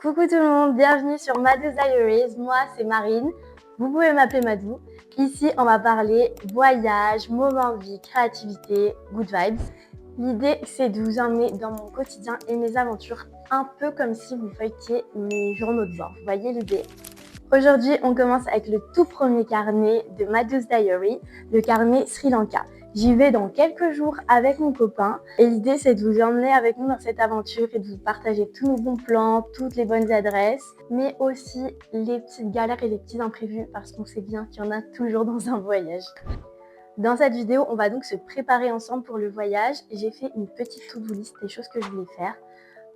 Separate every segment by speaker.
Speaker 1: Coucou tout le monde, bienvenue sur Madou's Diaries, moi c'est Marine, vous pouvez m'appeler Madou. Ici on va parler voyage, moments de vie, créativité, good vibes. L'idée c'est de vous emmener dans mon quotidien et mes aventures, un peu comme si vous feuilletiez mes journaux de bord, vous voyez l'idée. Aujourd'hui on commence avec le tout premier carnet de Madou's Diary, le carnet Sri Lanka. J'y vais dans quelques jours avec mon copain et l'idée c'est de vous emmener avec nous dans cette aventure et de vous partager tous nos bons plans, toutes les bonnes adresses, mais aussi les petites galères et les petits imprévus parce qu'on sait bien qu'il y en a toujours dans un voyage. Dans cette vidéo, on va donc se préparer ensemble pour le voyage. J'ai fait une petite to-do list des choses que je voulais faire.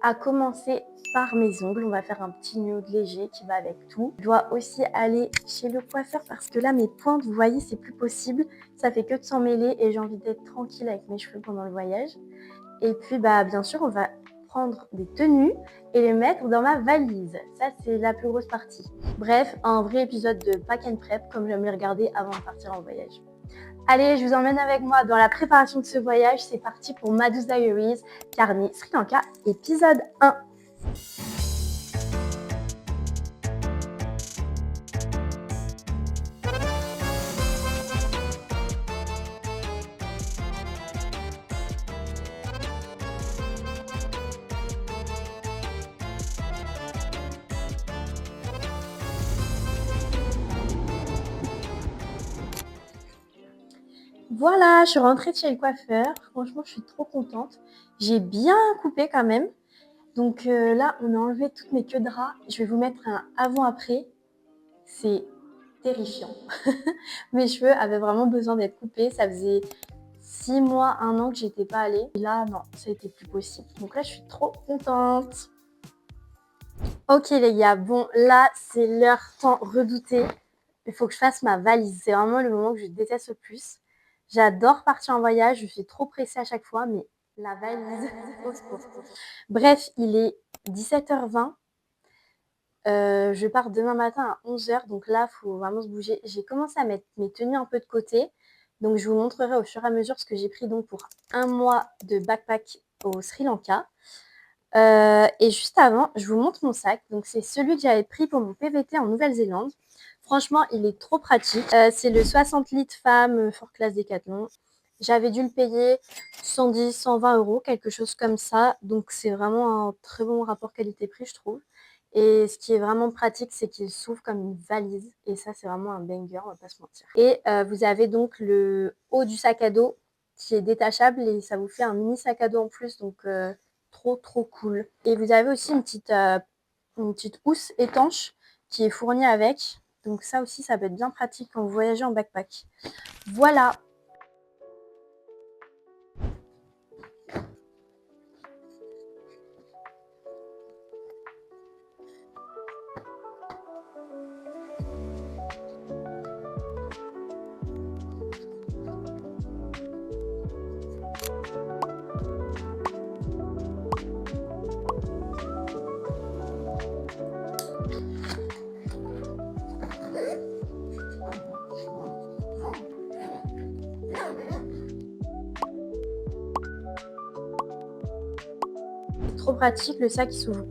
Speaker 1: À commencer par mes ongles, on va faire un petit nude léger qui va avec tout. Je dois aussi aller chez le coiffeur parce que là mes pointes, vous voyez, c'est plus possible. Ça fait que de s'en mêler et j'ai envie d'être tranquille avec mes cheveux pendant le voyage. Et puis bien sûr, on va prendre des tenues et les mettre dans ma valise. Ça, c'est la plus grosse partie. Bref, un vrai épisode de pack and prep comme j'aime les regarder avant de partir en voyage. Allez, je vous emmène avec moi dans la préparation de ce voyage. C'est parti pour Madou's Diaries, carnet Sri Lanka, épisode 1. Voilà, je suis rentrée de chez le coiffeur. Franchement, je suis trop contente. J'ai bien coupé quand même. Donc là, on a enlevé toutes mes queues de ras. Je vais vous mettre un avant-après. C'est terrifiant. Mes cheveux avaient vraiment besoin d'être coupés. Ça faisait 6 mois, 1 an que j'étais pas allée. Et là, non, ça n'était plus possible. Donc là, je suis trop contente. Ok les gars, bon là, c'est l'heure tant redoutée. Il faut que je fasse ma valise. C'est vraiment le moment que je déteste le plus. J'adore partir en voyage. Je suis trop pressée à chaque fois, mais la valise, au secours. Bref, il est 17h20. Je pars demain matin à 11h, donc là, il faut vraiment se bouger. J'ai commencé à mettre mes tenues un peu de côté, donc je vous montrerai au fur et à mesure ce que j'ai pris donc pour 1 mois de backpack au Sri Lanka. Et juste avant, je vous montre mon sac. Donc c'est celui que j'avais pris pour mon PVT en Nouvelle-Zélande. Franchement, il est trop pratique. C'est le 60 litres femme Fort Class Decathlon. J'avais dû le payer 110, 120 euros, quelque chose comme ça. Donc c'est vraiment un très bon rapport qualité-prix, je trouve. Et ce qui est vraiment pratique, c'est qu'il s'ouvre comme une valise. Et ça, c'est vraiment un banger, on va pas se mentir. Et vous avez donc le haut du sac à dos qui est détachable et ça vous fait un mini sac à dos en plus. Donc trop cool. Et vous avez aussi une petite housse étanche qui est fournie avec. Donc ça aussi, ça peut être bien pratique quand vous voyagez en backpack. Voilà. Trop pratique, le sac il s'ouvre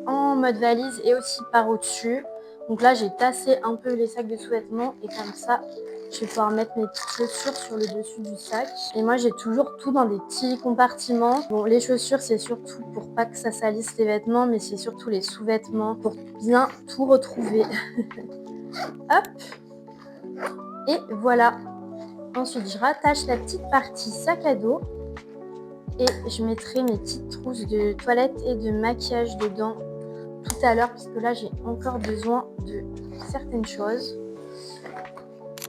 Speaker 1: en mode valise et aussi par au-dessus. Donc là j'ai tassé un peu les sacs de sous-vêtements et comme ça je vais pouvoir mettre mes petites chaussures sur le dessus du sac. Et moi j'ai toujours tout dans des petits compartiments. Bon, les chaussures c'est surtout pour pas que ça salisse les vêtements, mais c'est surtout les sous-vêtements pour bien tout retrouver. Hop. Et voilà. Ensuite je rattache la petite partie sac à dos. Et je mettrai mes petites trousses de toilette et de maquillage dedans tout à l'heure parce que là j'ai encore besoin de certaines choses.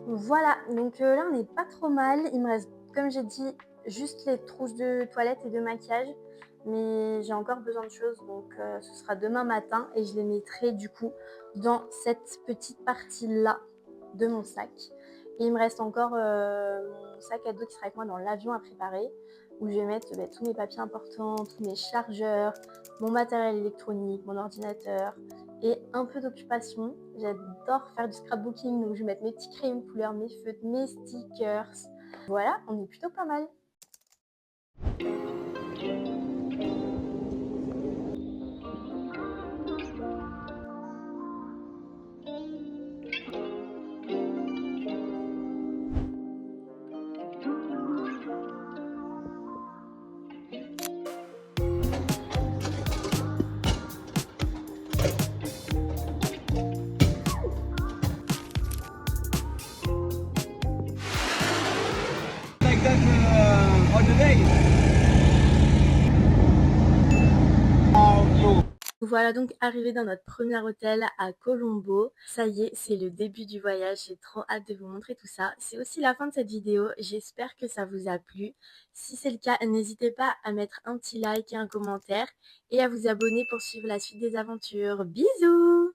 Speaker 1: Voilà, donc là on n'est pas trop mal. Il me reste, comme j'ai dit, juste les trousses de toilette et de maquillage. Mais j'ai encore besoin de choses, donc ce sera demain matin et je les mettrai du coup dans cette petite partie-là de mon sac. Et il me reste encore mon sac à dos qui sera avec moi dans l'avion à préparer, où je vais mettre tous mes papiers importants, tous mes chargeurs, mon matériel électronique, mon ordinateur et un peu d'occupation. J'adore faire du scrapbooking, donc je vais mettre mes petits crayons de couleur, mes feutres, mes stickers. Voilà, on est plutôt pas mal. Nous voilà donc arrivés dans notre premier hôtel à Colombo. Ça y est, c'est le début du voyage. J'ai trop hâte de vous montrer tout ça. C'est aussi la fin de cette vidéo. J'espère que ça vous a plu. Si c'est le cas, n'hésitez pas à mettre un petit like et un commentaire et à vous abonner pour suivre la suite des aventures. Bisous!